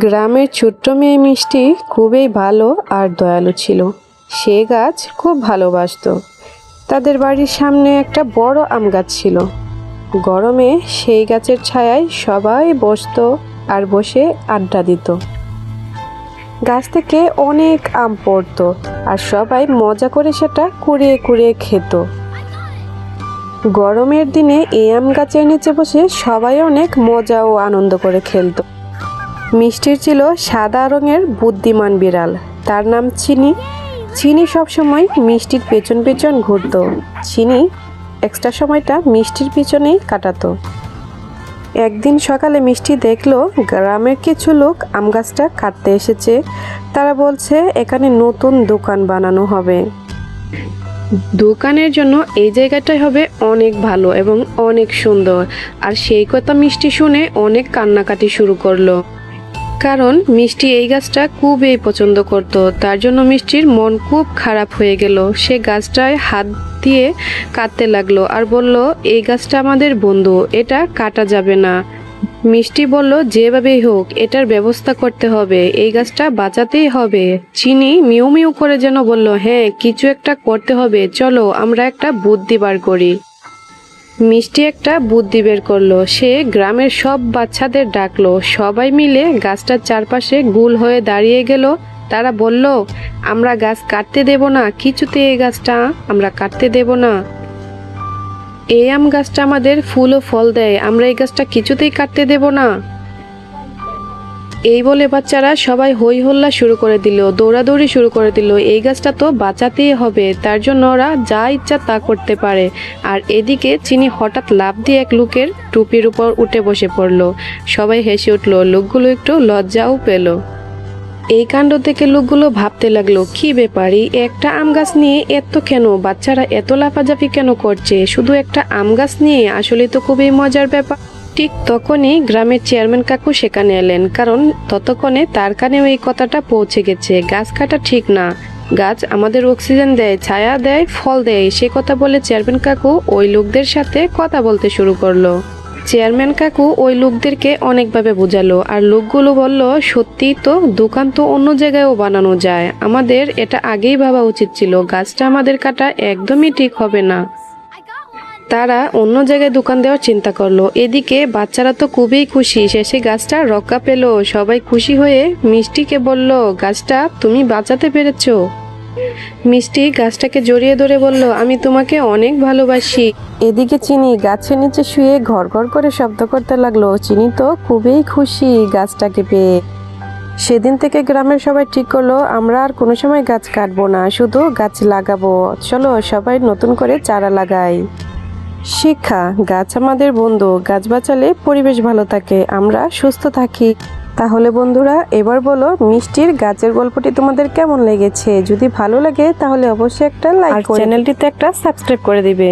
গ্রামের ছোট্ট মেয়ে মিষ্টি খুবই ভালো আর দয়ালু ছিল। সে গাছ খুব ভালোবাসতো। তাদের বাড়ির সামনে একটা বড় আম গাছ ছিল। গরমে সেই গাছের ছায়ায় সবাই বসতো আর বসে আড্ডা দিত। গাছ থেকে অনেক আম পড়তো আর সবাই মজা করে সেটা কুড়িয়ে কুড়িয়ে খেত। গরমের দিনে এই আম গাছের নিচে বসে সবাই অনেক মজা ও আনন্দ করে খেলতো। মিষ্টির ছিল সাদা রঙের বুদ্ধিমান বিড়াল, তার নাম চিনি। চিনি সবসময় মিষ্টির পেছন পেছন ঘুরতো। চিনি এক্সট্রা সময়টা মিষ্টির পিছনেই কাটাতো। একদিন সকালে মিষ্টি দেখলো গ্রামের কিছু লোক আম গাছটা কাটতে এসেছে। তারা বলছে এখানে নতুন দোকান বানানো হবে। দোকানের জন্য এই জায়গাটাই হবে অনেক ভালো এবং অনেক সুন্দর। আর সেই কথা মিষ্টি শুনে অনেক কান্নাকাটি শুরু করলো, কারণ মিষ্টি এই গাছটা খুবই পছন্দ করত। তার জন্য মিষ্টির মন খুব খারাপ হয়ে গেল। সে গাছটায় হাত দিয়ে কাটতে লাগলো আর বলল, এই গাছটা আমাদের বন্ধু, এটা কাটা যাবে না। মিষ্টি বলল, যেভাবেই হোক এটার ব্যবস্থা করতে হবে, এই গাছটা বাঁচাতেই হবে। চিনি মিউ মিউ করে যেন বলল, হ্যাঁ কিছু একটা করতে হবে, চলো আমরা একটা বুদ্ধি বার করি। মিষ্টি একটা বুদ্ধি বের করলো। সে গ্রামের সব বাচ্চাদের ডাকলো। সবাই মিলে গাছটার চারপাশে গোল হয়ে দাঁড়িয়ে গেল। তারা বলল, আমরা গাছ কাটতে দেব না, কিছুতে এই গাছটা আমরা কাটতে দেব না। এই আম গাছটা আমাদের ফুল ও ফল দেয়, আমরা এই গাছটা কিছুতেই কাটতে দেব না। এই বলে বাচ্চারা সবাই হই হল্লা শুরু করে দিল, দৌড়াদৌড়ি শুরু করে দিল। এই গাছটা তো বাঁচাতেই হবে, তার জন্য ওরা যা ইচ্ছা তা করতে পারে। আর এদিকে চিনি হঠাৎ লাফ দিয়ে এক লোকের টুপির উপর উঠে বসে পড়লো। সবাই হেসে উঠলো, লোকগুলো একটু লজ্জাও পেল। এই কাণ্ড থেকে লোকগুলো ভাবতে লাগলো, কি ব্যাপার, একটা আম গাছ নিয়ে এত কেন, বাচ্চারা এত লাফাঝাফি কেন করছে শুধু একটা আম গাছ নিয়ে, আসলে তো খুবই মজার ব্যাপার। ঠিক তখনই গ্রামের চেয়ারম্যান কাকু সেখানে এলেন, কারণ ততক্ষণে তার কানেও এই কথাটা পৌঁছে গেছে, গাছ কাটা ঠিক না, গাছ আমাদের অক্সিজেন দেয়, ছায়া দেয়, ফল দেয়। সে কথা বলে চেয়ারম্যান কাকু ওই লোকদের সাথে কথা বলতে শুরু করলো। চেয়ারম্যান কাকু ওই লোকদেরকে অনেকভাবে বোঝালো, আর লোকগুলো বলল, সত্যিই তো, দোকান তো অন্য জায়গায়ও বানানো যায়, আমাদের এটা আগেই ভাবা উচিত ছিল, গাছটা আমাদের কাটা একদমই ঠিক হবে না। তারা অন্য জায়গায় দোকান দেওয়ার চিন্তা করলো। এদিকে বাচ্চারা তো খুবই খুশি, শেষে গাছটা রক্ষা পেল। সবাই খুশি হয়ে মিষ্টিকে বলল, গাছটা তুমি বাঁচাতে পেরেছো। মিষ্টি গাছটাকে জড়িয়ে ধরে বলল, আমি তোমাকে অনেক ভালোবাসি। এদিকে চিনি গাছের নিচে শুয়ে ঘর ঘর করে শব্দ করতে লাগলো। চিনি তো খুবই খুশি গাছটাকে পেয়ে। সেদিন থেকে গ্রামের সবাই ঠিক করলো, আমরা আর কোনো সময় গাছ কাটবো না, শুধু গাছ লাগাবো। চলো সবাই নতুন করে চারা লাগাই। শিক্ষা, গাছ আমাদের বন্ধু, গাছ বাঁচালে পরিবেশ ভালো থাকে, আমরা সুস্থ থাকি। তাহলে বন্ধুরা এবার বলো, মিষ্টির গাছের গল্পটি তোমাদের কেমন লেগেছে? যদি ভালো লাগে তাহলে অবশ্যই একটা লাইক, চ্যানেলটিতে একটা সাবস্ক্রাইব করে দিবে।